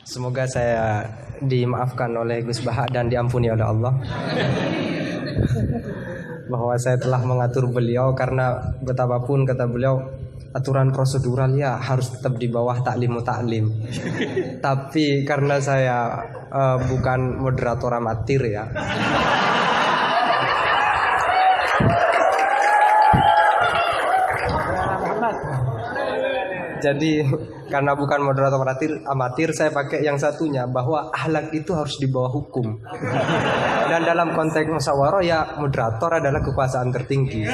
Semoga saya dimaafkan oleh Gus Baha dan diampuni oleh Allah bahwa saya telah mengatur beliau, karena betapapun kata beliau aturan prosedural ya harus tetap di bawah taklimu taklim. Tapi karena saya bukan moderator amatir ya. Jadi karena bukan moderator amatir, saya pakai yang satunya, bahwa akhlak itu harus di bawah hukum. Dan dalam konteks musyawarah ya moderator adalah kekuasaan tertinggi.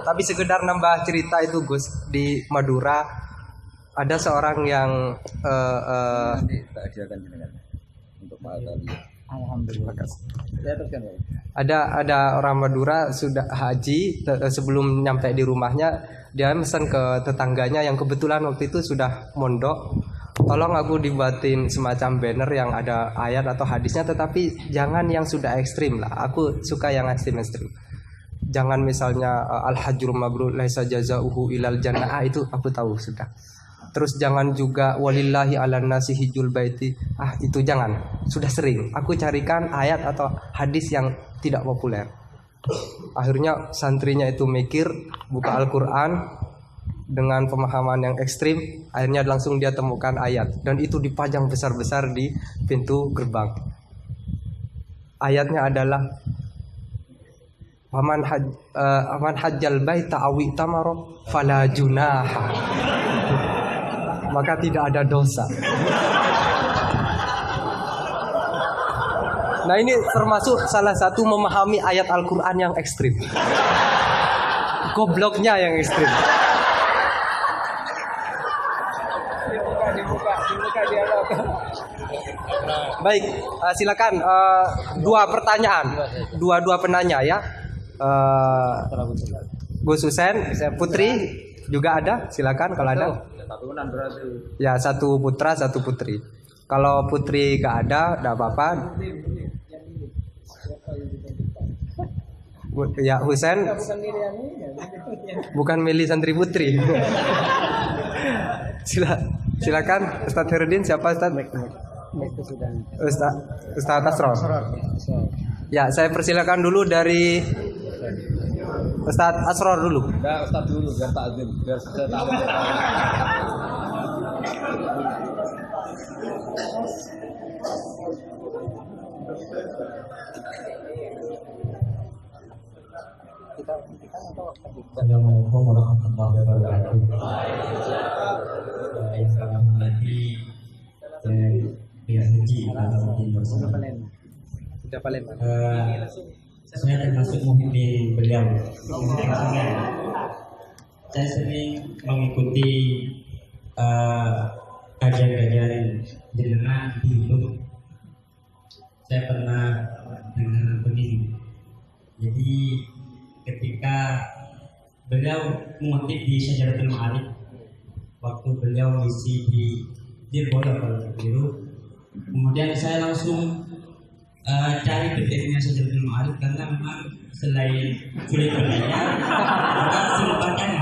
Tapi sekedar nambah cerita itu Gus, di Madura ada seorang yang Alhamdulillah. Ada orang Madura sudah haji, sebelum nyampe di rumahnya dia pesan ke tetangganya yang kebetulan waktu itu sudah mondok, tolong aku dibuatin semacam banner yang ada ayat atau hadisnya, tetapi jangan yang sudah ekstrim lah. Aku suka yang ekstrim. Jangan misalnya al-hajjul mabrur laisa jazaohu ilal jannah, itu aku tahu sudah. Terus jangan juga walillahi 'alan nasi hijjul baiti. Itu jangan. Sudah sering. Aku carikan ayat atau hadis yang tidak populer. Akhirnya santrinya itu mikir, buka Al-Qur'an dengan pemahaman yang ekstrim, akhirnya langsung dia temukan ayat dan itu dipajang besar-besar di pintu gerbang. Ayatnya adalah man hajjal baita aw itamara fala junaha. Maka tidak ada dosa. Nah, ini termasuk salah satu memahami ayat Al-Quran yang ekstrim. Gobloknya yang ekstrim. Baik, silakan dua pertanyaan, dua penanya ya. Gus Husen, Putri juga ada, silakan kalau ada. Ya, satu putra, satu putri. Kalau putri gak ada, gak apa-apa. Ya, Husen bukan milih santri putri. Silakan Ustadz Herudin, siapa Ustadz? Ustadz Asror. Ya, saya persilakan dulu dari Ustadz Asror dulu. Enggak, Ustadz dulu biar takzim, biar saya tahu. Assalamualaikum warahmatullahi wabarakatuh. Yang kami hormati pihak haji Sudah paling. Saya termasuk muhibin beliau. Saya sering mengikuti kajian-kajian jenengan di YouTube. Saya pernah dengar begini. Jadi ketika beliau mengutip di Syajaratul Ma'arif, waktu beliau mengisi di Dirboya kalau keliru, kemudian saya langsung cari PDF-nya Syajaratul Ma'arif, karena memang selain sulit bacanya, juga sulit bacanya.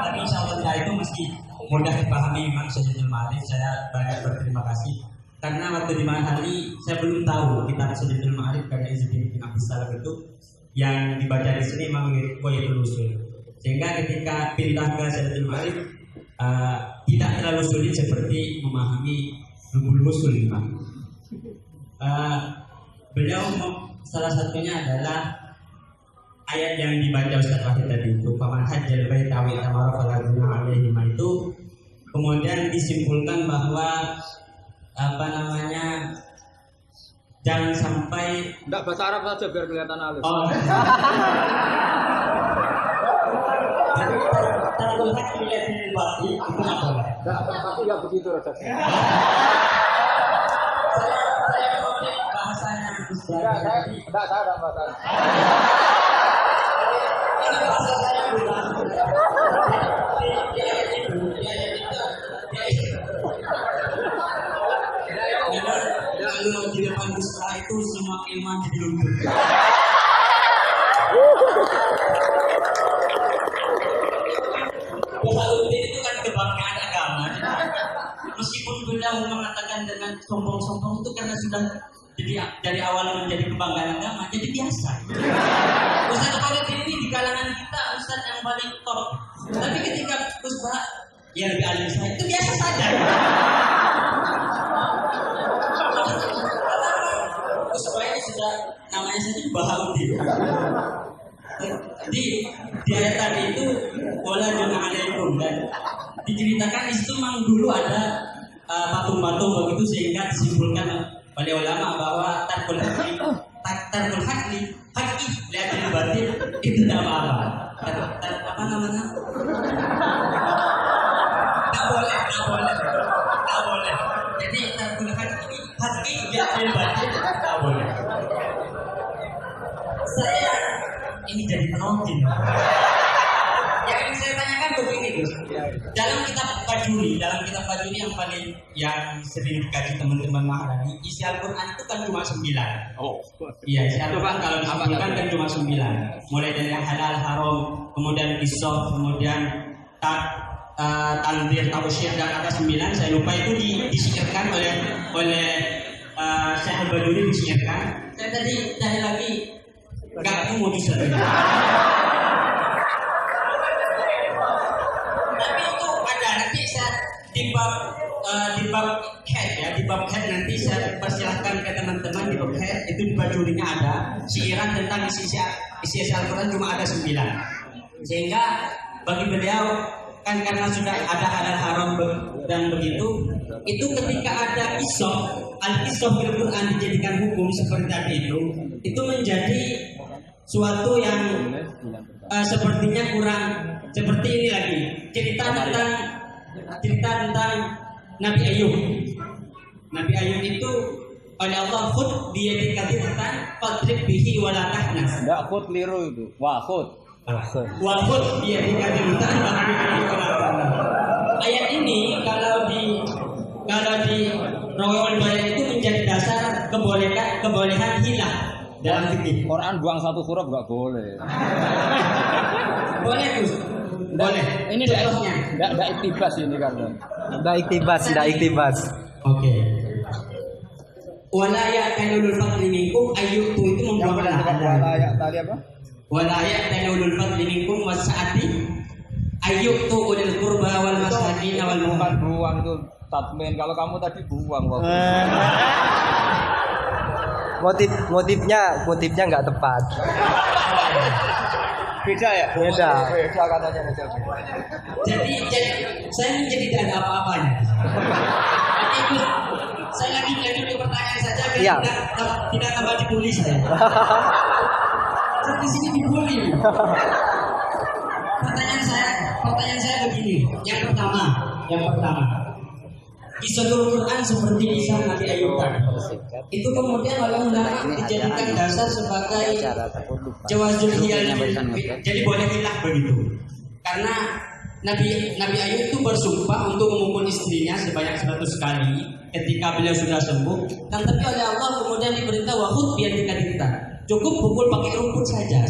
Tapi insya Allah itu mesti mudah dipahami memang Syajaratul Ma'arif. Saya banyak berterima kasih karena waktu di mana hari saya belum tahu kitab Syajaratul Ma'arif karya Izzuddin bin Abdus Salam itu yang dibaca di sini memang Qoyatul Usul, sehingga ketika pindah ke Syajaratul Ma'arif tidak terlalu sulit seperti memahami Lubul Usul memang. Beliau salah satunya adalah ayat yang dibaca Ustaz Wahid tadi itu, faman hajjal baita wa itamara fala junaha alaihi, itu kemudian disimpulkan bahwa jangan sampai Enggak, bahasa Arab saja biar kelihatan halus. Tapi enggak begitu Raja. bahasanya Enggak, saya ada bahasa. Kalau di depan setelah itu semua ilmu jadi luntur. sombong itu karena sudah jadi dari awal menjadi kebanggaan agama, jadi biasa. Ustadz Khalid ini di kalangan kita ustadz yang paling top. Tapi ketika Gus Bah ya lebih alim saya itu biasa saja. Gus Bah ini sudah namanya saja Bahaudin. Di ayat tadi itu wala junah alaikum, dan diceritakan di situ memang dulu ada patung-patung begitu, sehingga disimpulkan oleh ulama bahwa tarkul hakli lihat di batin itu tidak apa-apa. Apa namanya? Tak boleh. Jadi tarkul hakli lihat di batin tak boleh. Saya ini jadi penonton. Yang ingin saya tanyakan begini, Gus. Dalam kitab Bajuri yang sering dikaji teman-teman Maharani, isi Al-Quran itu kan cuma 9. Oh. Iya, isi Al-Quran kalau disebutkan kan cuma 9. Mulai dari yang halal, haram, kemudian qisas, kemudian tanzir, tausyir, dan ada 9. Saya lupa itu disihirkan oleh Syekh Al-Bajuri, disihirkan. Saya tadi lagi nggak mau disebut. Tapi itu ada nanti saya di bab head nanti saya persilahkan ke teman-teman di bab head itu di Bajurinya ada siiran tentang isi Al-Quran cuma ada 9. Sehingga bagi beliau kan karena sudah ada halal haram dan begitu, itu ketika ada al-qisah bil Quran dijadikan hukum seperti tadi itu menjadi suatu yang sepertinya kurang. Seperti ini lagi cerita tentang Nabi Ayub. Nabi Ayub itu oleh Allah khud biyadika tatan fadrib bihi wala tahnas. Enggak khud liru itu. Wah khud biyadika tatan fadrib bihi wala tahnas. Ayat ini kalau di Rawaiul Bayan itu menjadi dasar kebolehan hilah dalam fikih. Quran buang satu huruf enggak boleh. Boleh, Gus. Boleh. Ini contohnya. Enggak iktibas ini kan. Ndak iktibas. Oke. Wala ya'talul fadli minkum ayyutu itu membuang Wala tadi apa? Wala ya'talul fadli minkum wasa'ati ayyutu ulil qurba wal masakin wal Bukan buang itu tatmin. Kalau kamu tadi buang waktu. Motifnya nggak tepat. Beda ya? Beda katanya beda. Jadi saya menjadi tidak ada apa-apanya. Itu saya lagi ke pertanyaan saja biar Iya. tidak tambah dibully saya. Saya di sini dibully. Pertanyaan saya begini. Yang pertama. Kisah Al-Quran seperti kisah Nabi Ayub tadi. Itu kemudian oleh ulama dijadikan dasar sebagai jawazul hiyal. Jadi boleh hilah begitu. Karena Nabi Ayub itu bersumpah untuk memukul istrinya sebanyak 100 kali ketika beliau sudah sembuh. Dan tapi oleh Allah kemudian diperintah wahud biar dikatakan cukup pukul pakai rumput saja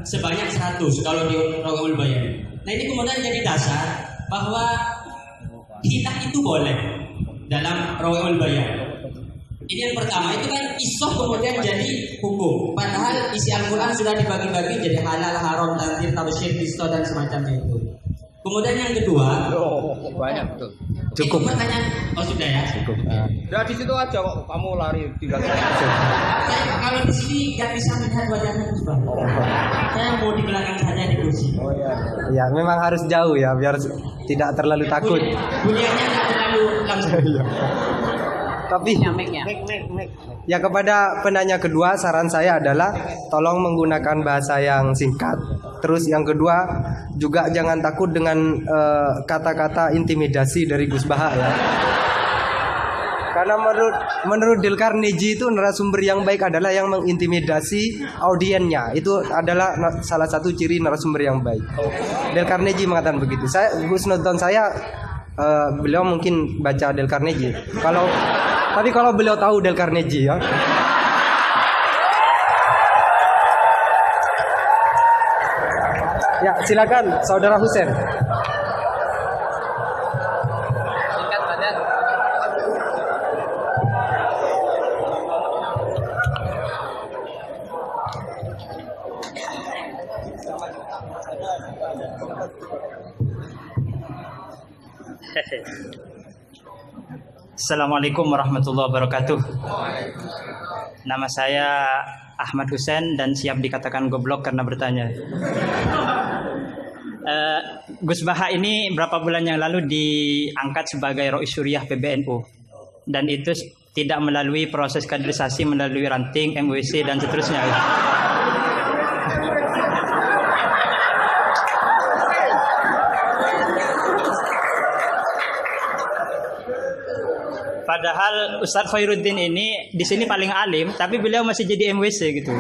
sebanyak 100 kalau di Rawaiul Bayan. Nah ini kemudian jadi dasar bahwa hilah itu boleh dalam Rawaiul Bayan. Ini yang pertama, itu kan isoh kemudian jadi hukum. Padahal isi Al-Quran sudah dibagi-bagi jadi halal, haram, tanzir, tausyir, qisas dan semacamnya itu. Kemudian yang kedua, Banyak betul. Cukup. itu pertanyaan, sudah ya. Cukup. Udah di situ aja kok kamu lari tinggal. Saya kalau di sini nggak bisa melihat wajahnya Gus Bah. Saya mau di belakang saja di kursi. Oh iya. Ya, memang harus jauh ya biar tidak terlalu takut. Bunyinya nggak terlalu langsung. Tapi ya kepada penanya kedua, saran saya adalah tolong menggunakan bahasa yang singkat. Terus yang kedua juga jangan takut dengan kata-kata intimidasi dari Gus Bah ya. Karena menurut Dale Carnegie itu narasumber yang baik adalah yang mengintimidasi audiennya. Itu adalah salah satu ciri narasumber yang baik. Dale Carnegie mengatakan begitu. Gus nonton saya beliau mungkin baca Dale Carnegie. Tapi kalau beliau tahu Dale Carnegie ya. Ya, silakan Saudara Husen. Assalamualaikum warahmatullahi wabarakatuh. Nama saya Ahmad Hussein dan siap dikatakan goblok karena bertanya. Gus Baha ini berapa bulan yang lalu diangkat sebagai Rois Suriah PBNU dan itu tidak melalui proses kaderisasi melalui ranting MWC dan seterusnya. Padahal Ustadz Khairuddin ini di sini paling alim, tapi beliau masih jadi MWC gitu.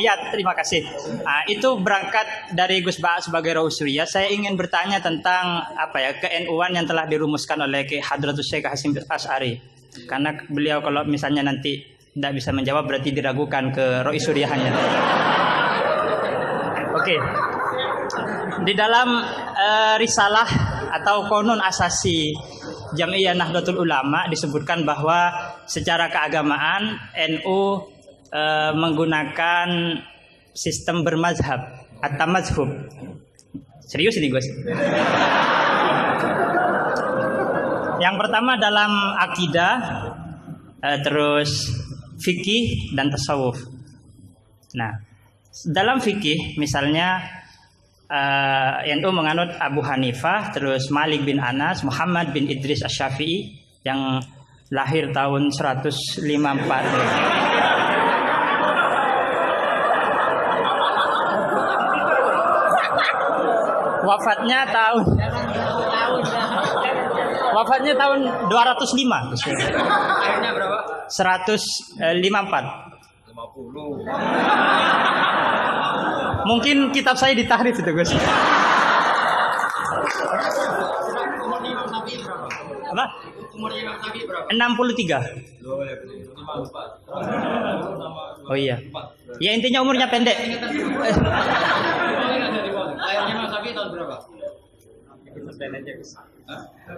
Iya, terima kasih. Nah, itu berangkat dari Gus Baha sebagai Rois Suriah. Saya ingin bertanya tentang ke-NU-an yang telah dirumuskan oleh Ki Hadratus Syekh Hasyim Asy'ari. Karena beliau kalau misalnya nanti tidak bisa menjawab berarti diragukan ke Rois Suriahnya. Oke. Di dalam risalah atau konun asasi Jam'iyah Nahdlatul Ulama disebutkan bahwa secara keagamaan NU menggunakan sistem bermazhab atau mazhub. Serius ini Gus. Yang pertama dalam akidah, terus fikih dan tasawuf. Nah, dalam fikih misalnya NU menganut Abu Hanifah, terus Malik bin Anas, Muhammad bin Idris Asy-Syafi'i yang lahir tahun 154. Wafatnya tahun 205. Akhirnya berapa? 154. 50. Mungkin kitab saya ditahrif itu, Gus. Apa? Umurnya Imam Syafi'i berapa? 63. Oh iya. Ya intinya umurnya pendek. Lahirnya Imam Syafi'i tahun berapa?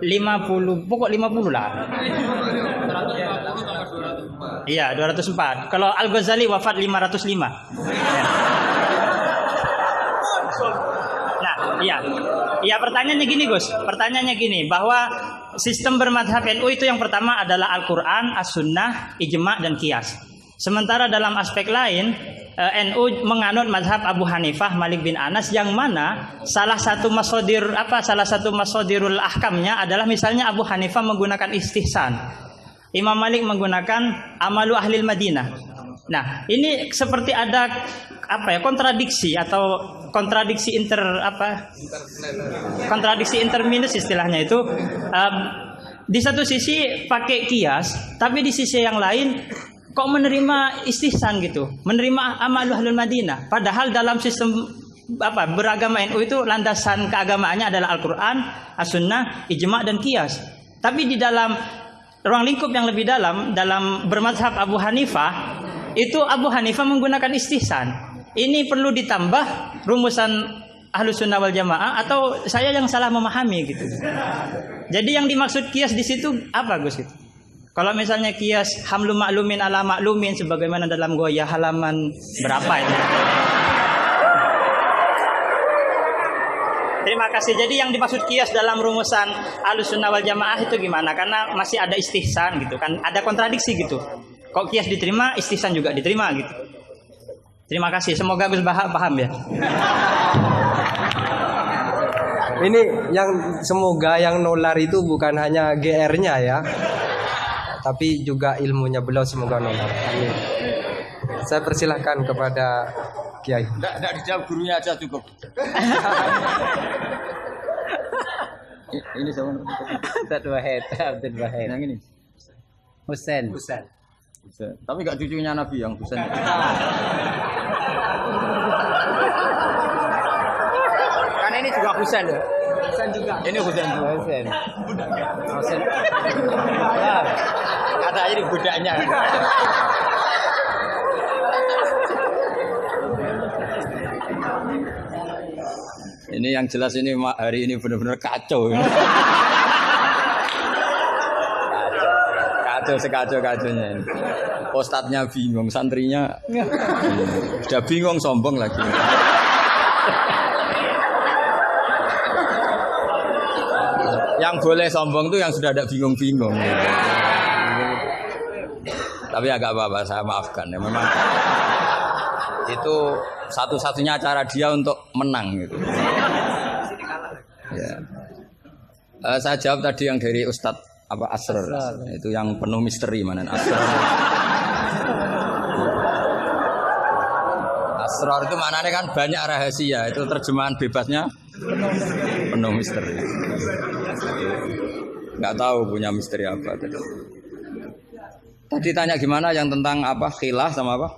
50, pokok 50 lah. 150 Iya, 204. Kalau Al-Ghazali wafat 505. Ya. Nah, iya. Ya pertanyaannya gini, Gus. Pertanyaannya gini, bahwa sistem bermadhab NU itu yang pertama adalah Al-Quran, As-Sunnah, Ijma' dan Qiyas. Sementara dalam aspek lain, NU menganut mazhab Abu Hanifah, Malik bin Anas, yang mana salah satu masodirul ahkamnya adalah misalnya Abu Hanifah menggunakan istihsan, Imam Malik menggunakan amalu ahlil Madinah. Nah, ini seperti ada kontradiksi atau kontradiksi interminus istilahnya itu. Di satu sisi pakai kias, tapi di sisi yang lain kok menerima istihsan gitu, menerima amalu ahlul Madinah. Padahal dalam sistem beragama NU itu landasan keagamaannya adalah Al-Quran, As-Sunnah, Ijma' dan Qiyas. Tapi di dalam ruang lingkup yang lebih dalam bermadzhab Abu Hanifah, itu Abu Hanifah menggunakan istihsan. Ini perlu ditambah rumusan Ahlus Sunnah wal Jamaah atau saya yang salah memahami gitu. Jadi yang dimaksud Qiyas di situ apa, Gus? Gitu? Kalau misalnya Qiyas hamlu maklumin ala maklumin sebagaimana dalam Ghoyah halaman berapa ini? Terima kasih. Jadi yang dimaksud Qiyas dalam rumusan Ahlus Sunnah wal Jamaah itu gimana? Karena masih ada istihsan gitu kan, ada kontradiksi gitu. Kok Qiyas diterima, istihsan juga diterima gitu. Terima kasih. Semoga Gus Baha paham ya. Ini yang semoga yang nular itu bukan hanya GR-nya ya, tapi juga ilmunya beliau semoga nular. Amin. Saya persilahkan kepada Kiai. Enggak dijawab, gurunya aja cukup. Ini siapa? Abdul Wahid. Yang ini. Husain. Tapi enggak cucunya Nabi yang Husain. Kan ini juga Husain ya. Ini Husain. Husain. Kata aja ini budaknya. Ini yang jelas ini hari ini benar-benar kacau. sekacau-kacaunya ini. Ustadznya bingung, santrinya sudah bingung, sombong lagi. Yang boleh sombong tuh yang sudah ada bingung-bingung. Tapi agak apa-apa, saya maafkan ya. Memang itu satu-satunya cara dia untuk menang gitu. Ya. Saya jawab tadi yang dari Ustadz apa Asrar itu yang penuh misteri mana Asrar. Asrar itu maknanya kan banyak rahasia, itu terjemahan bebasnya penuh misteri. Nggak tahu punya misteri apa tadi. Tadi tanya gimana yang tentang apa khilah sama apa?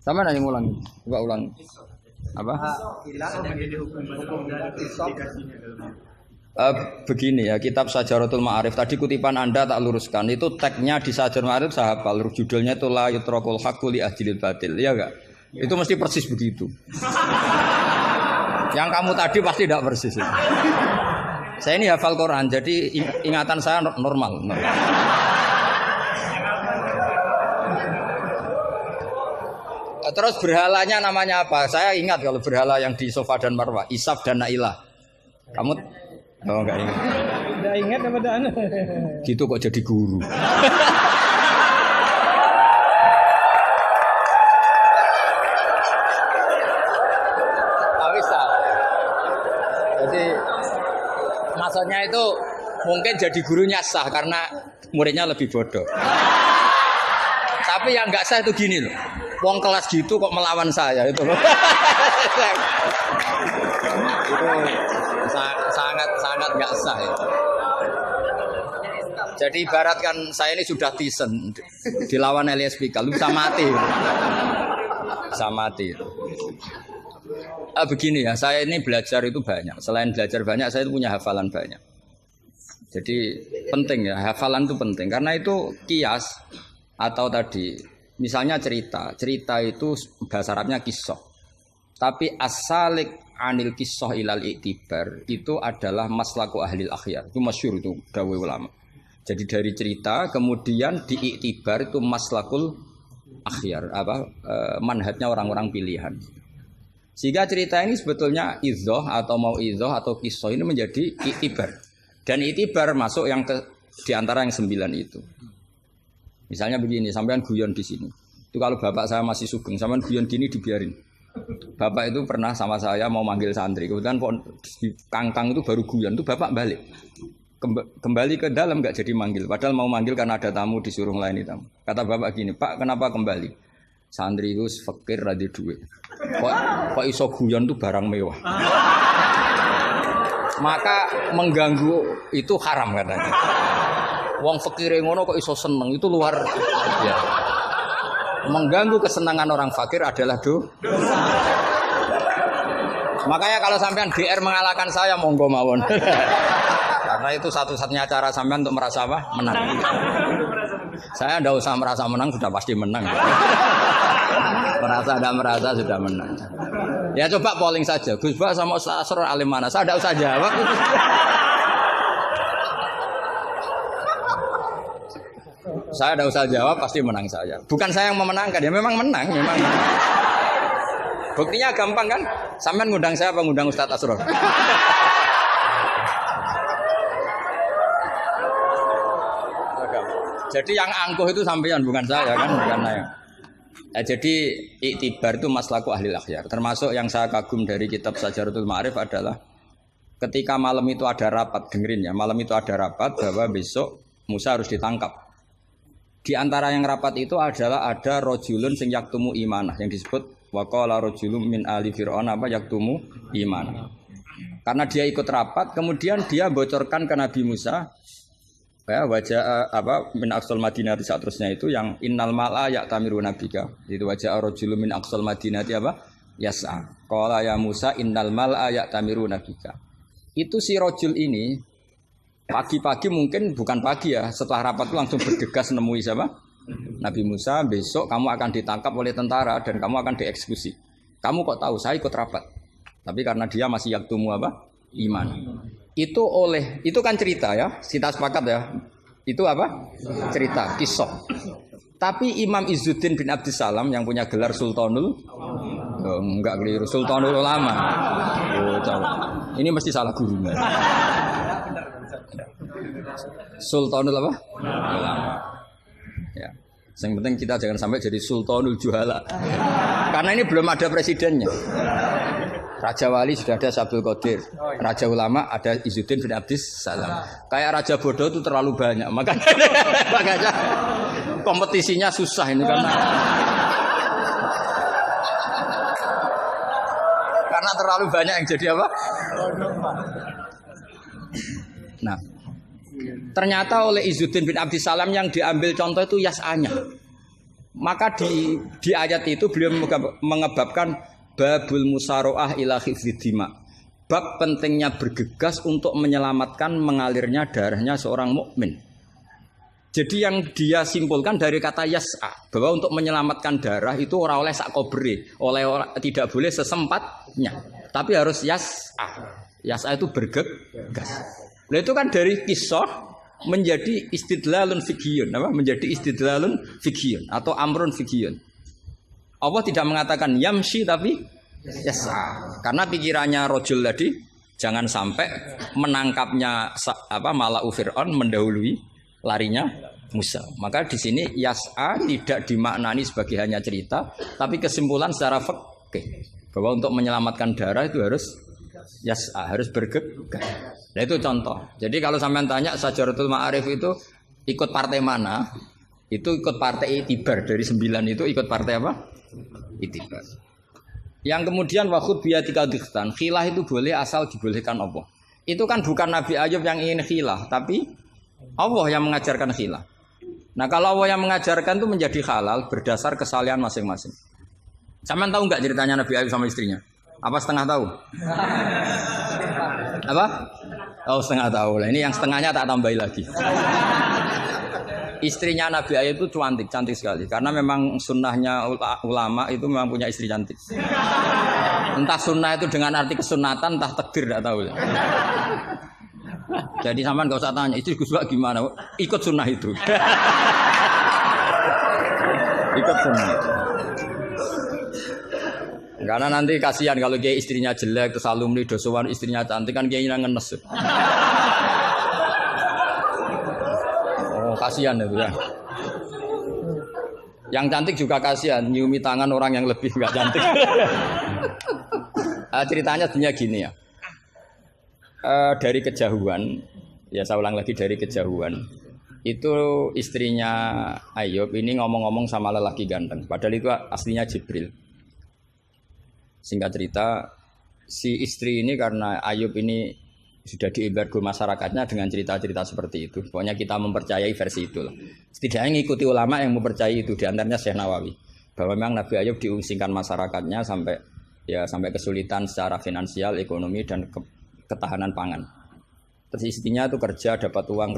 Sama nanya ulang, coba ulang. Apa? Begini ya, kitab Sajaratul Ma'arif tadi kutipan Anda tak luruskan itu tagnya di Sajaratul Ma'arif saya hafal, judulnya itu la yutrakul haqqu li ahdil batil, ya enggak? Itu mesti persis begitu. Yang kamu tadi pasti tidak persis. Saya ini hafal Quran, jadi ingatan saya normal. Terus berhalanya namanya apa? Saya ingat kalau berhala yang di Sofa dan Marwah, Isaf dan Nailah. Kamu oh enggak ingat. Enggak ingat apa dah? Gitu kok jadi guru. Bisa. Jadi maksudnya itu mungkin jadi gurunya sah karena muridnya lebih bodoh. Tapi yang enggak sah itu gini loh. Wong kelas gitu kok melawan saya itu loh. Itu sangat nggak sah ya. Jadi ibaratkan saya ini sudah tisen dilawan Elias Pikal, lu bisa mati. Bisa mati. Begini ya, saya ini belajar itu banyak. Selain belajar banyak, saya itu punya hafalan banyak. Jadi penting ya, hafalan itu penting karena itu kias atau tadi misalnya cerita itu bahasa Arabnya kisah. Tapi asalik anil kisah ilal iktibar itu adalah maslaku ahlil akhyar. Itu masyhur itu dawuh ulama. Jadi dari cerita kemudian diiktibar itu maslakul akhyar manhajnya orang-orang pilihan. Sehingga cerita ini sebetulnya idzoh atau mau idzoh atau kisah ini menjadi iktibar. Dan iktibar masuk yang di antara yang 9 itu. Misalnya begini, sampean guyon di sini. Itu kalau bapak saya masih sugeng, sampean guyon gini dibiarin. Bapak itu pernah sama saya mau manggil santri. Kemudian di kangkang itu baru guyon, itu bapak balik. Kembali ke dalam nggak jadi manggil. Padahal mau manggil karena ada tamu disuruh melayani tamu. Kata bapak gini, Pak kenapa kembali? Santri itu fakir rada duit. Kok iso guyon itu barang mewah. Maka mengganggu itu haram katanya. Wong fakir ngono kok iso seneng itu luar ya. Mengganggu kesenangan orang fakir adalah dosa. Makanya kalau sampean GR mengalahkan saya monggo mawon. Karena itu satu-satunya cara sampean untuk merasa apa? Menang. Saya enggak usah merasa menang sudah pasti menang. Merasa sudah menang. Ya coba polling saja. Gus Bak sama Ustaz Asrar alim mana? Saya enggak usah jawab. Saya tidak usah jawab, pasti menang saya. Bukan saya yang memenangkan, ya memang menang, memang. Buktinya gampang kan? Sampean ngundang saya apa ngundang Ustadz Asrar? Jadi yang angkuh itu sampean, bukan saya kan, bukan saya. Jadi iktibar itu maslaku ahlil akhyar. Termasuk yang saya kagum dari kitab Sajaratul Ma'arif adalah ketika malam itu ada rapat, dengerin ya, malam itu ada rapat bahwa besok Musa harus ditangkap. Di antara yang rapat itu adalah ada rojulun sing yaktumu imanah yang disebut waqala rojulun min ali fir'aun apa yaktumu imanah. Karena dia ikut rapat, kemudian dia bocorkan ke Nabi Musa ya wajah min aqsal madinati seterusnya itu yang innal mal'a ya'tamiru nabika. Itu wajah rojulun min aqsal madinati apa yas'a. Qala ya Musa innal mal'a ya'tamiru nabika. Itu si rojul ini pagi-pagi mungkin bukan pagi ya, setelah rapat itu langsung bergegas nemui siapa? Nabi Musa, besok kamu akan ditangkap oleh tentara dan kamu akan dieksekusi. Kamu kok tahu? Saya ikut rapat. Tapi karena dia masih yaktumu apa? Iman. Itu kan cerita ya, kita sepakat ya. Itu apa? Cerita, kisah. Tapi Imam Izzuddin bin Abdissalam yang punya gelar Sultanul, oh, enggak keliru, Sultanul Ulama. Oh, coba. Ini mesti salah guru. Sultanul apa? Ulama. Ya. Yang penting kita jangan sampai jadi Sultanul Juhala. Karena ini belum ada presidennya. Raja Wali sudah ada Abdul Qadir. Raja Ulama ada Izzuddin bin Abdissalam. Kayak Raja Bodoh itu terlalu banyak. Makanya kompetisinya susah ini karena terlalu banyak yang jadi apa? Nah, ternyata oleh Izzuddin bin Abdissalam yang diambil contoh itu yas'anya. Maka di ayat itu beliau mengebabkan babul musaroah ila hifdzid dima. Bab pentingnya bergegas untuk menyelamatkan mengalirnya darahnya seorang mukmin. Jadi yang dia simpulkan dari kata yas'a, bahwa untuk menyelamatkan darah itu ora oleh sak kobre, tidak boleh sesempatnya, tapi harus yas'a. Yas'a itu bergegas. Nah itu kan dari kisah menjadi istidlalun fiqhiyun, apa? Menjadi istidlalun fiqhiyun atau amrun fiqhiyun. Allah tidak mengatakan yamshi tapi yas'a. Karena pikirannya rojul tadi jangan sampai menangkapnya Mala'u Fir'aun mendahului larinya Musa. Maka di sini yas'a tidak dimaknani sebagai hanya cerita, tapi kesimpulan secara fikih bahwa untuk menyelamatkan darah itu harus yas'a, harus bergegas. Nah itu contoh. Jadi kalau sampean tanya Syajaratul Ma'arif itu ikut partai mana? Itu ikut partai Itibar. Dari 9 itu ikut partai apa? Itibar. Yang kemudian wakhud biyatika dikhtan. Khilah itu boleh asal dibolehkan Allah. Itu kan bukan Nabi Ayub yang ingin khilah, tapi Allah yang mengajarkan khilah. Nah kalau Allah yang mengajarkan itu menjadi halal berdasar kesalahan masing-masing. Sampean tahu nggak ceritanya Nabi Ayub sama istrinya? Apa setengah tahu? Apa? Oh setengah tahu lah. Ini yang setengahnya tak tambahi lagi. Istrinya Nabi Ayub itu cantik sekali. Karena memang sunnahnya ulama itu memang punya istri cantik. Entah sunnah itu dengan arti kesunatan, entah takdir tidak tahu. Jadi sampean enggak usah tanya, istri Gus Bak gimana? Ikut sunnah itu. Ikut sunnah. Karena nanti kasihan kalau dia istrinya jelek terus alumni dosowan istrinya cantik kan dia ngenes. Oh, kasihan itu ya. Yang cantik juga kasihan, nyiumi tangan orang yang lebih enggak cantik. Ceritanya sebenarnya gini ya. Dari kejauhan, ya saya ulang lagi dari kejauhan, itu istrinya Ayub ini ngomong-ngomong sama lelaki ganteng, padahal itu aslinya Jibril. Singkat cerita, si istri ini karena Ayub ini sudah diembargo masyarakatnya dengan cerita-cerita seperti itu. Pokoknya kita mempercayai versi itu. Setidaknya mengikuti ulama yang mempercayai itu, diantaranya Syekh Nawawi, bahwa memang Nabi Ayub diungsingkan masyarakatnya sampai kesulitan secara finansial, ekonomi dan ketahanan pangan. Terus istrinya itu kerja dapat uang.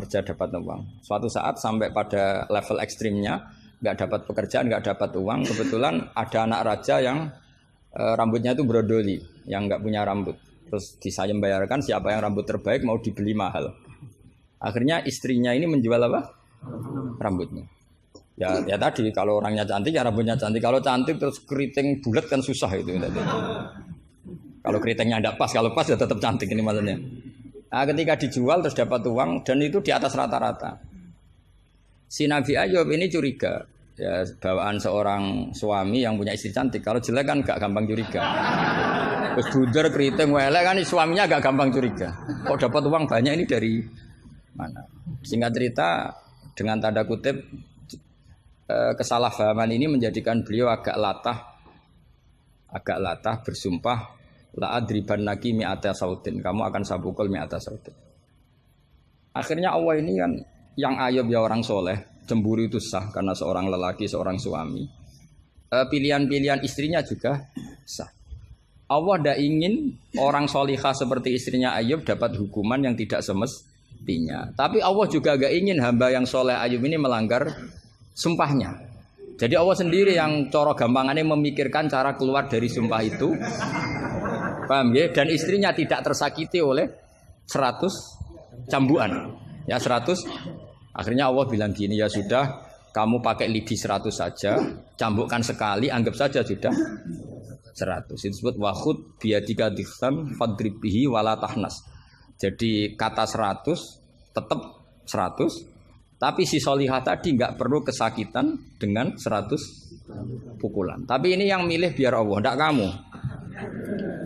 Suatu saat sampai pada level ekstrimnya, nggak dapat pekerjaan, nggak dapat uang. Kebetulan ada anak raja yang rambutnya itu brodoli, yang nggak punya rambut. Terus disayem bayarkan siapa yang rambut terbaik mau dibeli mahal. Akhirnya istrinya ini menjual apa? Rambutnya. Ya tadi kalau orangnya cantik ya rambutnya cantik. Kalau cantik terus keriting bulat kan susah itu. Kalau keritingnya tidak pas, kalau pas ya tetap cantik ini maksudnya. Nah, ketika dijual terus dapat uang dan itu di atas rata-rata. Si Nabi Ayub ini curiga, ya bawaan seorang suami yang punya istri cantik. Kalau jelek kan gak gampang curiga. Terus bunder keriting welek kan suaminya gak gampang curiga. Kok dapat uang banyak ini dari mana? Singkat cerita dengan tanda kutip kesalahpahaman ini menjadikan beliau agak latah bersumpah la adriban lagi mi'ata sautin, kamu akan saya pukul mi'ata sautin. Akhirnya Allah ini kan yang Ayub ya orang soleh, cemburu itu sah karena seorang lelaki, seorang suami. Pilihan-pilihan istrinya juga sah. Allah tidak ingin orang solihah seperti istrinya Ayub dapat hukuman yang tidak semestinya. Tapi Allah juga gak ingin hamba yang soleh Ayub ini melanggar sumpahnya. Jadi Allah sendiri yang coro gampangannya memikirkan cara keluar dari sumpah itu. Paham ya? Dan istrinya tidak tersakiti oleh 100 cambuan. Ya 100 Akhirnya Allah bilang gini, ya sudah, kamu pakai lidi 100 saja, cambukkan sekali, anggap saja sudah 100. Itu disebut wahud biadika dikham fadrib bihi wala tahnas. Jadi kata 100 tetap 100, tapi si solihah tadi nggak perlu kesakitan dengan 100 pukulan. Tapi ini yang milih biar Allah, tidak kamu.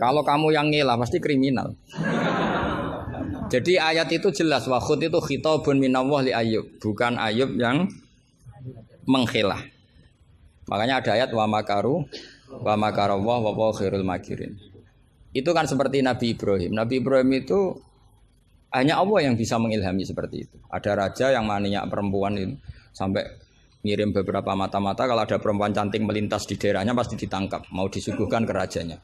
Kalau kamu yang ngelah pasti kriminal. Jadi ayat itu jelas, wahud itu khitabun minallah li Ayub, bukan Ayub yang mengkhilah. Makanya ada ayat wa makaru wa makarallah wa huwa khairul makirin. Itu kan seperti Nabi Ibrahim. Nabi Ibrahim itu hanya Allah yang bisa mengilhami seperti itu. Ada raja yang maniak perempuan itu sampai ngirim beberapa mata-mata, kalau ada perempuan cantik melintas di daerahnya pasti ditangkap, mau disuguhkan ke rajanya.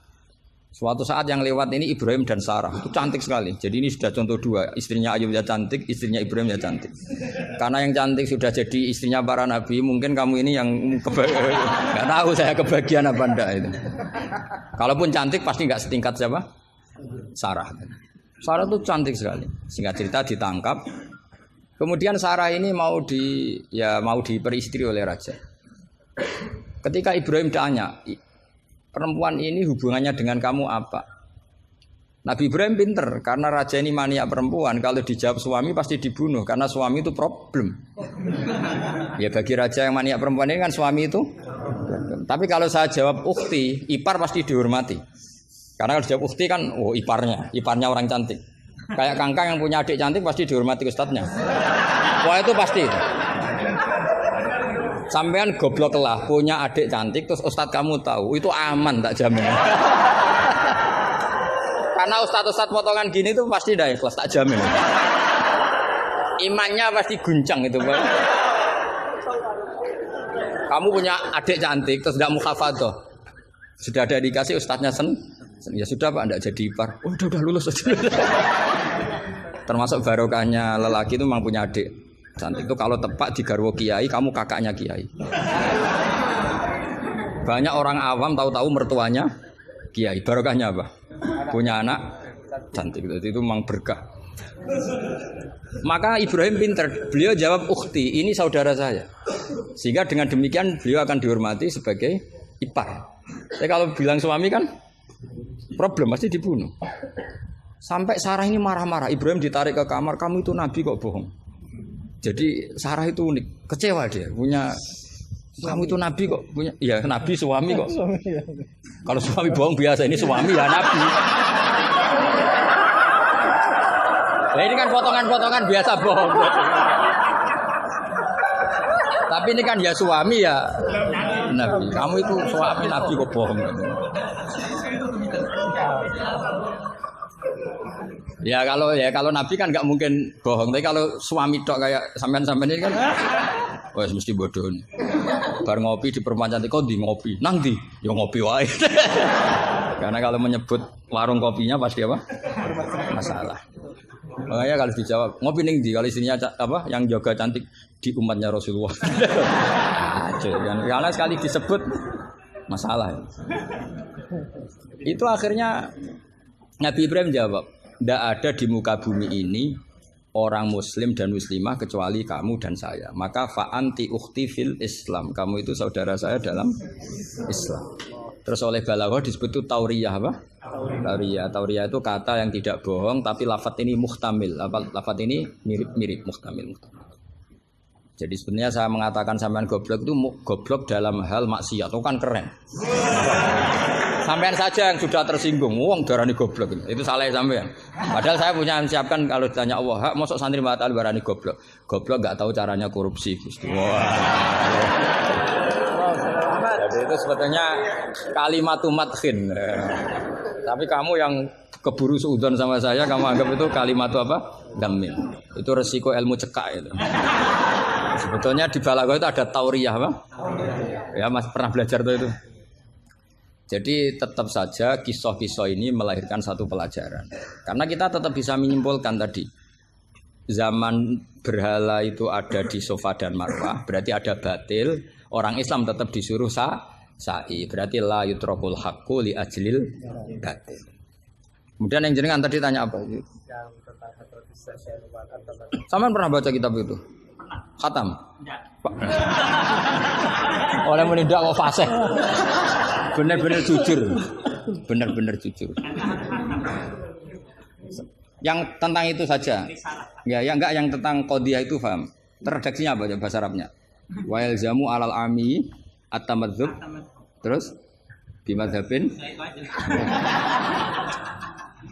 Suatu saat yang lewat ini Ibrahim dan Sarah, itu cantik sekali. Jadi ini sudah contoh dua, istrinya Ayub ya cantik, istrinya Ibrahim ya cantik. Karena yang cantik sudah jadi istrinya para nabi, mungkin kamu ini yang nggak tahu saya kebagian apa enggak itu. Kalaupun cantik pasti nggak setingkat siapa? Sarah. Sarah itu cantik sekali. Singkat cerita ditangkap. Kemudian Sarah ini mau diperistri oleh raja. Ketika Ibrahim tanya, perempuan ini hubungannya dengan kamu apa? Nabi Ibrahim pinter, karena raja ini maniak perempuan. Kalau dijawab suami pasti dibunuh, karena suami itu problem. Ya bagi raja yang maniak perempuan ini kan suami itu problem. Tapi kalau saya jawab ukhti, ipar pasti dihormati. Karena kalau dijawab ukhti kan, oh iparnya orang cantik. Kayak Kangkang yang punya adik cantik pasti dihormati ustadznya. Wah itu pasti. Sampean goblok lah punya adik cantik terus ustadz kamu tahu itu aman tak jamin. Karena ustadz potongan gini tuh pasti dah ikhlas tak jamin. Imannya pasti guncang itu Pak. Kamu punya adik cantik terus tidak mukhafadzah. Sudah ada dikasih ustadznya ya sudah Pak, enggak jadi ipar. Oh, udah lulus aja. Termasuk barokahnya lelaki itu memang punya adik cantik itu kalau tepat di garwo kiai, kamu kakaknya kiai. Banyak orang awam tahu-tahu mertuanya kiai. Barokahnya apa? Punya anak cantik itu memang berkah. Maka Ibrahim pinter, beliau jawab ukhti, ini saudara saya. Sehingga dengan demikian beliau akan dihormati sebagai ipar. Tapi kalau bilang suami kan problem, pasti dibunuh. Sampai Sarah ini marah-marah, Ibrahim ditarik ke kamar, kamu itu nabi kok bohong. Jadi Sarah itu unik, kecewa dia punya kamu itu nabi kok punya, ya nabi suami kok. Kalau suami bohong biasa, ini suami ya nabi. Nah ini kan potongan-potongan biasa bohong. Tapi ini kan ya suami ya nabi. Kamu itu suami nabi kok bohong. Ya kalau nabi kan nggak mungkin bohong, tapi kalau suami tok kayak sampean-sampean ini kan wah mesti bodoh nih. Bar ngopi di perempuan cantik kok di ngopi. Nang di ya ngopi wae. Karena kalau menyebut warung kopinya pasti apa? Masalah. Makanya kalau dijawab ngopi ning di, kalau istrinya apa yang jaga cantik di umatnya Rasulullah. Karena sekali disebut masalah. Itu akhirnya Nabi Ibrahim jawab, tidak ada di muka bumi ini orang muslim dan muslimah kecuali kamu dan saya. Maka fa'anti ukhti fil Islam. Kamu itu saudara saya dalam Islam. Terus oleh balaghah disebut itu tauriyah apa? Tauriyah itu kata yang tidak bohong tapi lafaz ini muhtamil. Lafaz ini mirip-mirip muhtamil. Jadi sebenarnya saya mengatakan sampean goblok itu goblok dalam hal maksiat. Itu kan keren. Sampean saja yang sudah tersinggung, wong darani goblok itu salah sampean. Padahal saya punya siapkan kalau ditanya Allah, hak mosok santri batal darani goblok. Goblok enggak tahu caranya korupsi, Gusti. Wah. Jadi itu sebetulnya kalimatun madkhin. Tapi kamu yang keburu suudzon sama saya, kamu anggap itu kalimat apa? Damin. Itu resiko ilmu cekak itu. Sebetulnya di balaghah itu ada tauriyah apa? Ya, Mas pernah belajar tuh itu. Jadi tetap saja kisah-kisah ini melahirkan satu pelajaran. Karena kita tetap bisa menyimpulkan tadi. Zaman berhala itu ada di Safa dan Marwah, berarti ada batil. Orang Islam tetap disuruh sa'i. Berarti la yutrakul haqqu li ajlil batil. Kemudian yang jenengan tadi tanya apa? Sampean pernah baca kitab itu? Khatam. Oleh menindak kok fasih. Bener-bener jujur. Bener-bener jujur. Yang tentang itu saja. Ya, yang enggak yang tentang qadhiyah itu paham. Redaksinya apa bahasa Arabnya? Wa yalzamu alal ami at-tamadzub. Terus bimadzhabin.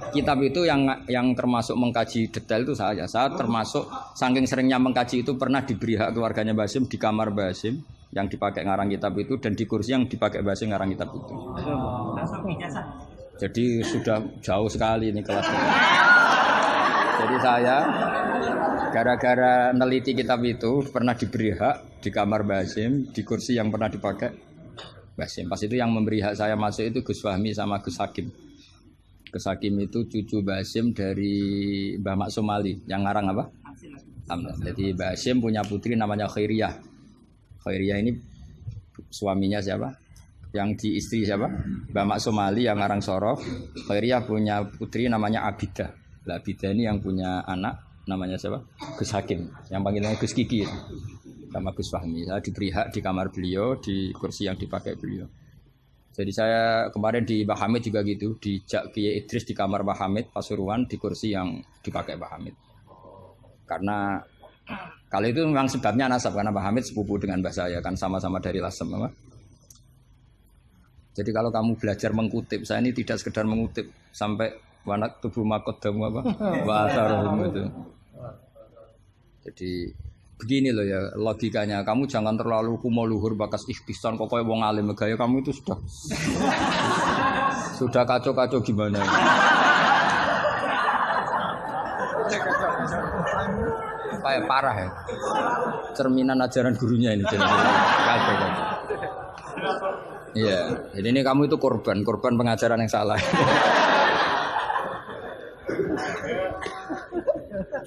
Kitab itu yang termasuk mengkaji detail itu saya. Saya termasuk saking seringnya mengkaji itu pernah diberi hak keluarganya Basim di kamar Basim yang dipakai ngarang kitab itu dan di kursi yang dipakai Basim ngarang kitab itu. Jadi sudah jauh sekali ini kelasnya. Jadi saya gara-gara neliti kitab itu pernah diberi hak di kamar Basim di kursi yang pernah dipakai Basim. Pas itu yang memberi hak saya masuk itu Gus Fahmi sama Gus Hakim. Gus Hakim itu cucu Basim dari Mbah Mak Somali yang ngarang apa? Hamzah. Jadi Basim punya putri namanya Khairiyah. Khairiyah ini suaminya siapa? Yang di istri siapa? Mbah Mak Somali yang ngarang Sorof. Khairiyah punya putri namanya Abidah. Lah Abidah ini yang punya anak namanya siapa? Gus Hakim. Yang panggilannya Gus Kiki sama Gus Fahmi. Saya diberi hak di kamar beliau di kursi yang dipakai beliau. Jadi saya kemarin di Mbah Hamid juga gitu, di Kiai Idris di kamar Mbah Hamid Pasuruan di kursi yang dipakai Mbah Hamid. Karena kalau itu memang sebabnya nasab karena Mbah Hamid sepupu dengan Mbah saya kan sama-sama dari Lasem apa? Jadi kalau kamu belajar mengutip, saya ini tidak sekedar mengutip sampai wanak tubuh makodamu apa? Wasarohum itu. Jadi begini loh ya logikanya, kamu jangan terlalu kumo luhur bakas ikhtisan pokoknya wong alim gaya kamu itu sudah kacau-kacau gimana ya. Apa ya parah ya cerminan ajaran gurunya ini kacau. Iya, jadi ini kamu itu korban pengajaran yang salah.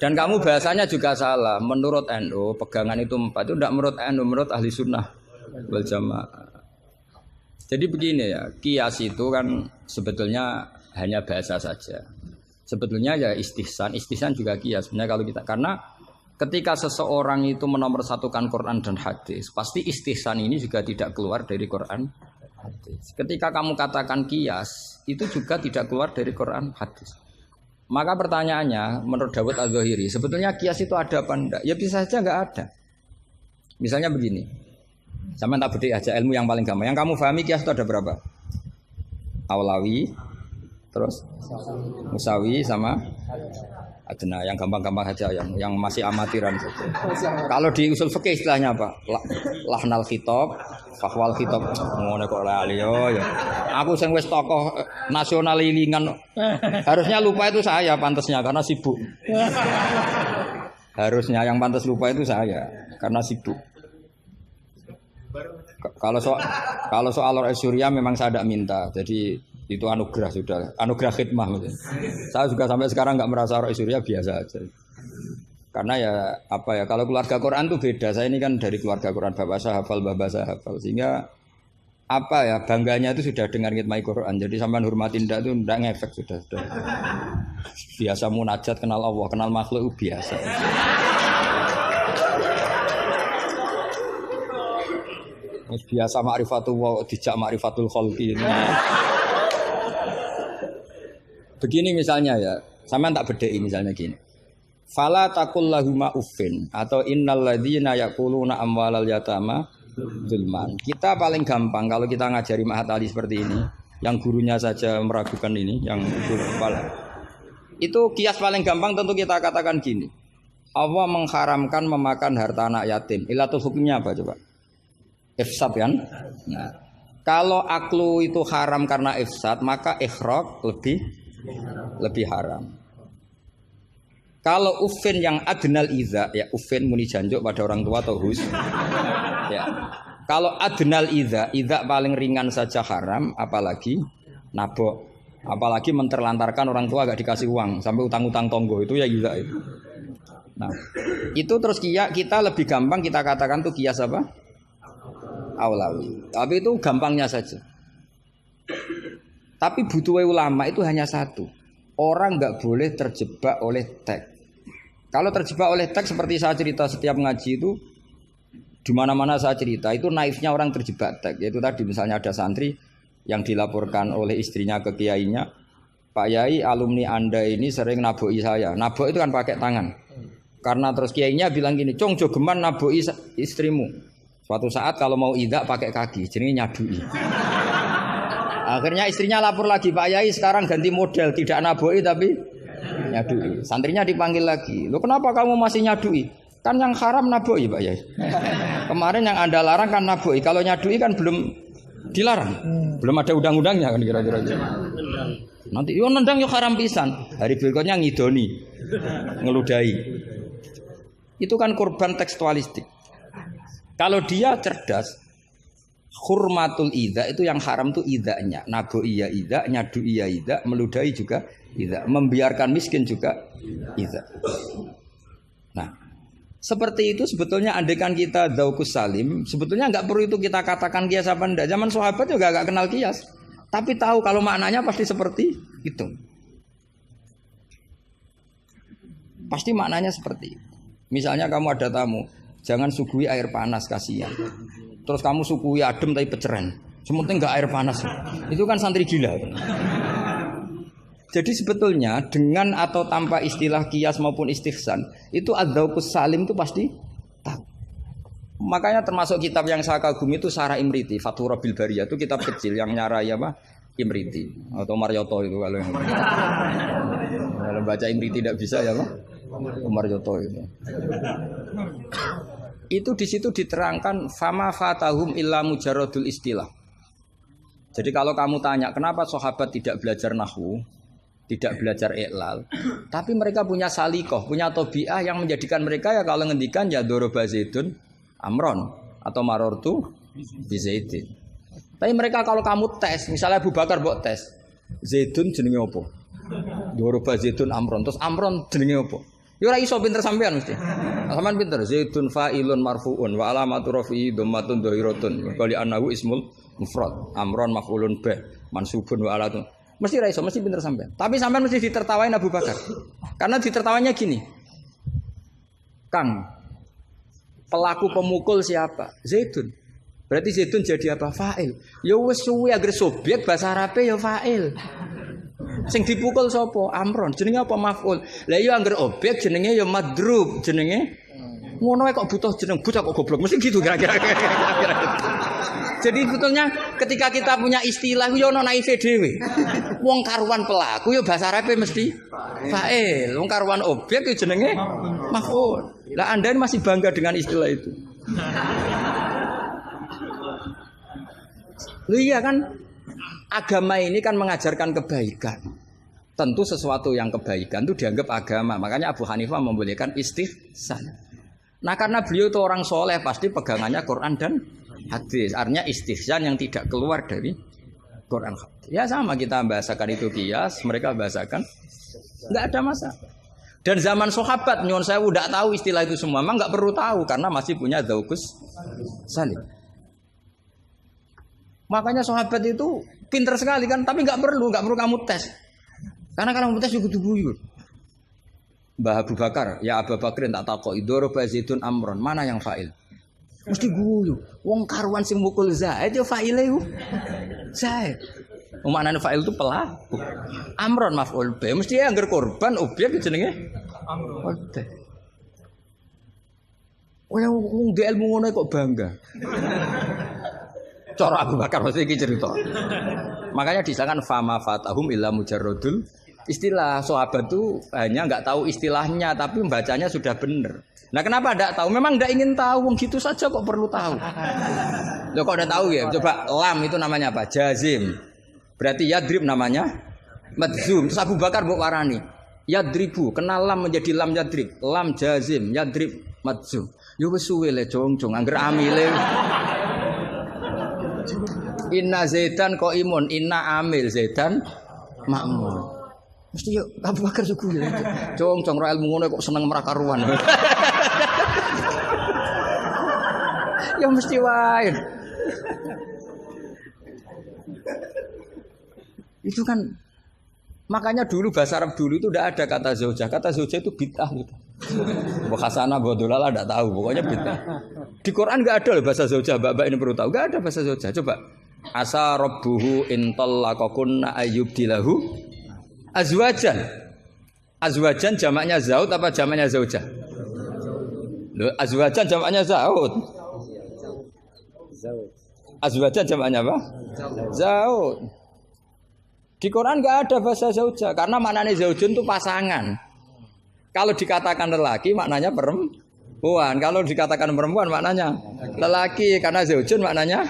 Dan kamu bahasanya juga salah. Menurut NU, pegangan itu 4 itu tidak menurut NU, menurut ahli sunnah wal jamaah. Jadi begini ya, kias itu kan sebetulnya hanya bahasa saja. Sebetulnya ya istihsan juga kias. Sebenarnya kalau kita karena ketika seseorang itu menomorsatukan Quran dan hadis, pasti istihsan ini juga tidak keluar dari Quran hadis. Ketika kamu katakan kias, itu juga tidak keluar dari Quran hadis. Maka pertanyaannya, menurut Dawud Al-Zahiri, sebetulnya kias itu ada apa enggak? Ya bisa saja enggak ada. Misalnya begini, sama tak beda aja ilmu yang paling gampang. Yang kamu pahami kias itu ada berapa? Aulawi, terus Musawi sama Adna. Yang gampang-gampang saja, yang masih amatiran saja. Kalau di usul fikih istilahnya apa? Lahnal khitab, fahwal khitab. Ngono kok lali yo ya. Aku sing wis tokoh nasional lilingan. Harusnya lupa itu saya pantasnya karena sibuk. Harusnya yang pantas lupa itu saya karena sibuk. Kalau soal Surya memang saya tidak minta. Jadi itu anugerah sudah, anugerah khidmah. Saya juga sampai sekarang nggak merasa Roy Surya biasa aja. Karena ya apa ya, kalau keluarga Quran tuh beda. Saya ini kan dari keluarga Quran, bapak saya hafal, bapak saya hafal, sehingga apa ya bangganya itu sudah dengar ngitmai Quran. Jadi sampean hormatin ndak itu ndak ngefek sudah. Biasa munajat kenal Allah, kenal makhluk biasa. Biasa ma'rifatullah dijak ma'rifatul khalqi. Begini misalnya ya, sampean tak bedheki misalnya gini. Fala taqul lahuma uffin atau innal ladzina yaquluna amwalal yatama zulman. Kita paling gampang kalau kita ngajari Mahat Ali seperti ini, yang gurunya saja meragukan ini, yang guru kepala. Itu kias paling gampang tentu kita katakan gini. Allah mengharamkan memakan harta anak yatim. Ilatul hukumnya apa coba? Ifsad kan? Nah, kalau aklu itu haram karena ifsad, maka ikhraq lebih haram. Kalau ufin yang adnal iza, ya ufin muni janjuk pada orang tua atau hus. Ya. Kalau adnal iza paling ringan saja haram, apalagi nabok, apalagi menterlantarkan orang tua gak dikasih uang sampai utang-utang tonggo itu ya iza itu. Nah, itu terus kita lebih gampang kita katakan tuh kias apa? Aulawi. Tapi itu gampangnya saja. Tapi butuh ulama itu hanya satu. Orang nggak boleh terjebak oleh teks. Kalau terjebak oleh teks seperti saya cerita setiap ngaji itu, Di mana-mana saya cerita itu naifnya orang terjebak teks. Yaitu tadi misalnya ada santri yang dilaporkan oleh istrinya ke kiainya, Pak Yai, alumni Anda ini sering naboi saya. Nabok itu kan pakai tangan. Karena terus kiainya bilang gini, "Cong, jogeman naboi istrimu." Suatu saat kalau mau idak pakai kaki, jadi nyadui. Akhirnya istrinya lapor lagi, "Pak Yai sekarang ganti model, tidak naboi tapi nyadui." Santrinya dipanggil lagi, "Loh kenapa kamu masih nyadui? Kan yang haram naboi Pak Yai. Kemarin yang Anda larang kan naboi, kalau nyadui kan belum dilarang. Belum ada undang-undangnya kan kira-kira. Nanti yo nendang yo haram pisan. Hari berikutnya ngidoni, ngeludahi. Itu kan korban tekstualistik. Kalau dia cerdas, hurmatul idza itu yang haram itu idzanya. Naboi ya idza, nyadui ya idza, meludahi juga idza, membiarkan miskin juga idza. Nah, seperti itu sebetulnya andaikan kita dzauqus salim, sebetulnya enggak perlu itu kita katakan kias apa enggak. Zaman sahabat juga enggak kenal kias. Tapi tahu kalau maknanya pasti seperti itu. Pasti maknanya seperti itu. Misalnya kamu ada tamu, jangan suguhi air panas, kasihan. Terus kamu suguhi adem tapi peceren. Sementing enggak air panas. Itu kan santri gila. Jadi sebetulnya dengan atau tanpa istilah kias maupun istihsan, itu adzauqus salim itu pasti tahu. Makanya termasuk kitab yang saya kagumi itu Sarah Imriti, Fathur Rabbil Bariyah, itu kitab kecil yang nyarai apa? Imriti atau Marioto itu kalau baca Imriti tidak bisa ya Pak? Marioto itu. Itu di situ diterangkan fama fatahum illa mujarradul istilah. Jadi kalau kamu tanya kenapa sahabat tidak belajar nahwu, tidak belajar iqlal, tapi mereka punya salikoh, punya tobiah yang menjadikan mereka ya kalau ngendikan ya doroba zaidun amron atau marortu bizaidin. Tapi mereka kalau kamu tes, misalnya Abu Bakar buat tes, zaidun jenenge apa? Doroba zaidun amron, terus amron jenenge apa? Ya ora iso pinter sampean mesti. Sampean pinter, zaidun fa'ilun marfu'un wa alamatu rafi'i dhammatun dhahiratun. Qali annahu ismul mufrad, amron maf'ulun bih, mansubun wa alatun. Mesti ra iso, mesti pinter sampean. Tapi sampean mesti ditertawain Abu Bakar. Karena ditertawanya gini. Kang, pelaku pemukul siapa? Zaidun. Berarti Zaidun jadi apa? Fa'il. Ya wis suwe agar subjek bahasa Arabe ya fa'il. Sing dipukul sapa? Amron. Jenenge apa maf'ul? Lah iya angger objek jenenge ya madrub, jenenge ngono kok butuh jeneng bocah kok goblok. Mesti gitu kira-kira. Jadi sebetulnya ketika kita punya istilah yo ono naife dhewe. Wong karuan pelaku yo bahasa Arabe mesti fa'il. Wong karuan objek yo jenenge maf'ul. Lah Anda masih bangga dengan istilah itu. Loh iya kan, agama ini kan mengajarkan kebaikan. Tentu sesuatu yang kebaikan itu dianggap agama. Makanya Abu Hanifah membolehkan istihsan. Nah karena beliau itu orang soleh, pasti pegangannya Quran dan hadis. Artinya istihsan yang tidak keluar dari Quran hadis. Ya sama kita bahasakan itu kias, mereka bahasakan nggak ada masalah. Dan zaman sahabat nyon saya udah tahu istilah itu semua, memang nggak perlu tahu karena masih punya dzauqus salim. Makanya sahabat itu pinter sekali kan, tapi nggak perlu kamu tes. Karena kalau kamu tes juga dibuyur. Mbah Abu Bakar, ya Abu Bakrin tak takok idoroba zaidun amron, mana yang fa'il? Mesti guyu. Wong karuan sing mukul Zaid ya fa'ile yo. Zaid. Maknane fa'il itu pelaku. Amron maf'ul bi, mesti ya angger korban objek jenenge amron. Oleh wong di ilmu ngono kok bangga. Cara Abu Bakar mesti iki cerita. Makanya disangkan fama fatahum illa mujarradul istilah. Sahabat itu hanya enggak tahu istilahnya tapi membacanya sudah benar. Nah, kenapa enggak tahu? Memang enggak ingin tahu, wong gitu saja kok perlu tahu. Loh kok udah tahu ya? Coba lam itu namanya apa? Jazim. Berarti yadrib namanya madzum. Terus Abu Bakar mbok warani. Yadribu, kenal lam menjadi lam yadrib. Lam jazim, yadrib madzum. Yo wis suwe le jong-jong angger amile. Inna Zaidan qaimun, inna amil Zaidan makmun. Mesti yo Abu Bakar suku ya. Cong ora ilmu ngono kok seneng merakaruan. Ya mesti wae. Itu kan makanya dulu bahasa Arab dulu itu tidak ada kata zaujah. Kata zaujah itu bid'ah gitu. Bu Hasanah, Bu Dolala enggak tahu, pokoknya beda. Di Quran enggak ada loh bahasa zaujah, Mbak ini perlu tahu. Enggak ada bahasa zaujah. Coba. Asa rabbuhu in talaqakunna ayyubdilahu azwajan. Azwajan jamaknya zaud apa jamaknya zaujah? Loh, azwajan jamaknya zaud. Azwajan jamaknya apa? Zaud. Di Quran enggak ada bahasa zaujah karena maknanya zaujun itu pasangan. Kalau dikatakan lelaki maknanya perempuan. Kalau dikatakan perempuan maknanya lelaki karena zaujun maknanya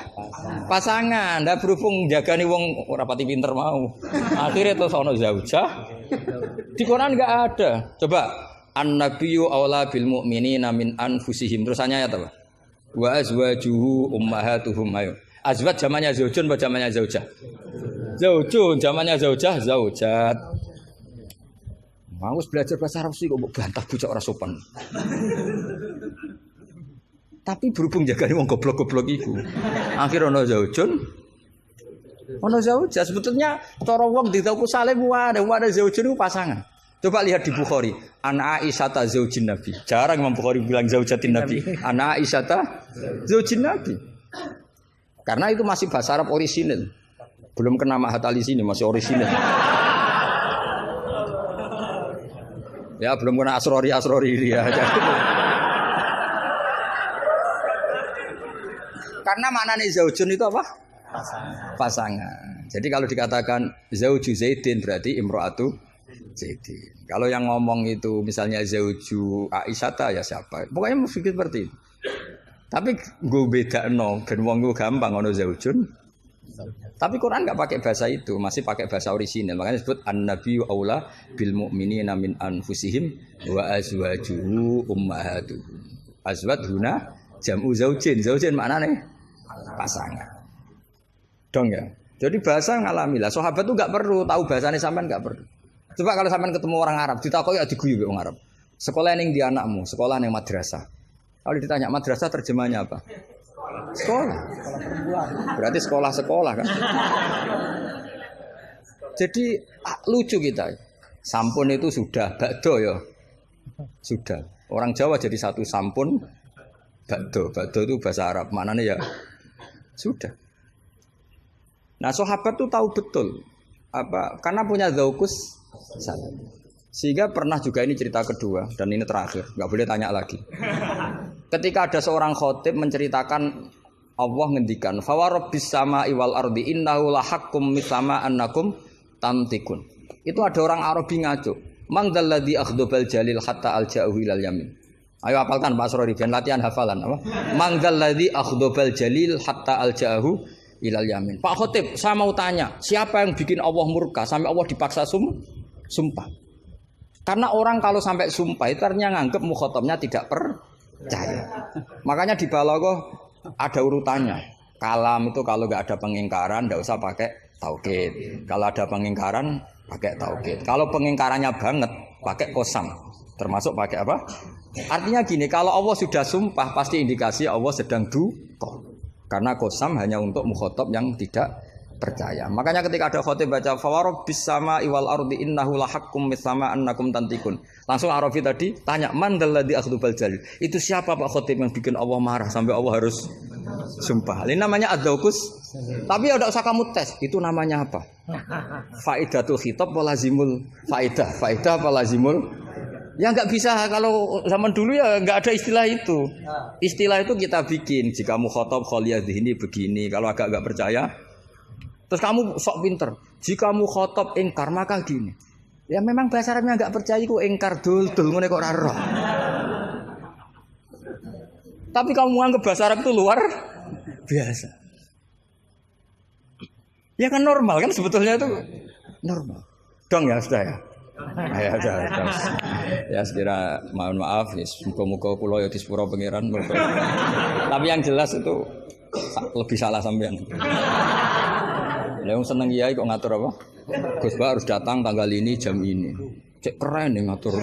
pasangan. Ndak berhubung jagani wong ora pati pinter mau. Akhirnya terus ono zaujah. Di Quran enggak ada. Coba an-nabiyyu aula bil mu'minina min anfusihim. Terus ayat apa? Wa azwajuhu ummahatuhum. Ayo. Azwaj zamannya zaujun apa zamannya zaujah? Zaujun zamannya zaujah, zaujat. Mau belajar bahasa Arab sih kok bantah bocah ora sopan. Tapi berhubung jagane wong goblok-goblok iku. Akhir ono zaujun. Ono zaujah sebetulnya cara wong ditaku salim wae zaujun itu pasangan. Coba lihat di Bukhari, Ana Aisyata zaujin Nabi. Jarang Imam Bukhari bilang zaujatin Nabi. Ana Aisyata zaujin Nabi. Karena itu masih bahasa Arab orisinil. Belum kena Mahat Ali sini masih orisinil. Ya belum kena asrori dia. Karena maknanya zaujun itu apa? Pasangan. Jadi kalau dikatakan zauju Zaidin berarti imro'atu Zaidin. Kalau yang ngomong itu misalnya zauju Aisyata ya siapa? Pokoknya mesti seperti itu. Tapi gue beda no, ben wong gue gampang ono zaujun. Tapi Quran enggak pakai bahasa itu, masih pakai bahasa orisinal. Makanya disebut an-nabiyyu aula bil mu'minina min anfusihim wa azwajuhu ummahatuhum. Azwaj huna jam'u zaujin. Zaujin maknanya pasangan. Dong ya. Jadi bahasa ngalamilah. Sahabat tuh enggak perlu tahu bahasane sampean enggak perlu. Coba kalau sampean ketemu orang Arab, ditakoki ya diguyu wong Arab. Sekolah ning di anakmu, sekolah ning madrasah. Kalau ditanya madrasah terjemahnya apa? Sekolah. Berarti sekolah-sekolah kan. Jadi lucu kita. Sampun itu sudah bakdo ya. Sudah. Orang Jawa jadi satu sampun bakdo. Bakdo itu bahasa Arab. Maknanya ya sudah. Nah, sahabat tuh tahu betul apa karena punya zaukus salam. Sehingga pernah juga ini cerita kedua dan ini terakhir, nggak boleh tanya lagi. Ketika ada seorang khotib menceritakan Allah ngendikan, "Fa rabbis samai wal ardi innahu lahaqqum mithama annakum tantikun." Itu ada orang Arabi ngaco. "Man dzalladzi akhdabal jalil hatta alja'u ilal yamin." Ayo hafalkan Pak Asrori ben latihan hafalan apa? "Man dzalladzi akhdabal jalil hatta alja'u ilal yamin." Pak khotib, saya mau tanya, siapa yang bikin Allah murka sampai Allah dipaksa sumpah? Karena orang kalau sampai sumpah itu artinya nganggep mukhatabnya tidak percaya. Makanya di balaghah ada urutannya. Kalam itu kalau nggak ada pengingkaran nggak usah pakai taukid. Kalau ada pengingkaran pakai taukid. Kalau pengingkarannya banget pakai qasam. Termasuk pakai apa? Artinya gini, kalau Allah sudah sumpah pasti indikasi Allah sedang duka. Karena qasam hanya untuk mukhatab yang tidak percaya. Makanya ketika ada khotib baca fawarabbis sama iwal ardi innahu lahaqqum mitsama annakum tantikun. Langsung Arafi tadi tanya man dalladzi akhdubal jalil. Itu siapa Pak khotib yang bikin Allah marah sampai Allah harus sumpah. Ini namanya adzaukus. Tapi ya enggak usah kamu tes. Itu namanya apa? Faidatul khitab wa lazimul faidah. Faidah apa lazimul? Ya enggak bisa kalau zaman dulu ya enggak ada istilah itu. Istilah itu kita bikin. Jika mukhatab khaliyadhini begini. Kalau agak enggak percaya terus kamu sok pinter. Jika mukhatab ingkar maka gini. Ya memang bahasa Arabnya enggak percaya ku ingkar dul ngene kok ora roh. Tapi kamu anggap bahasa Arab itu luar biasa. Ya kan normal kan sebetulnya itu normal. Dong ya sudah ya. Ya sudah. Ya sekira mohon maaf ya muga-muga kula ya disepuro pangeran. Tapi yang jelas itu lebih salah sampean. Yang seneng kiai kok ngatur apa? Gus Ba harus datang tanggal ini jam ini. Cek keren nih ngatur.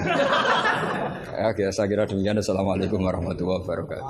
Ya, saya kira demikian. Assalamualaikum warahmatullahi wabarakatuh.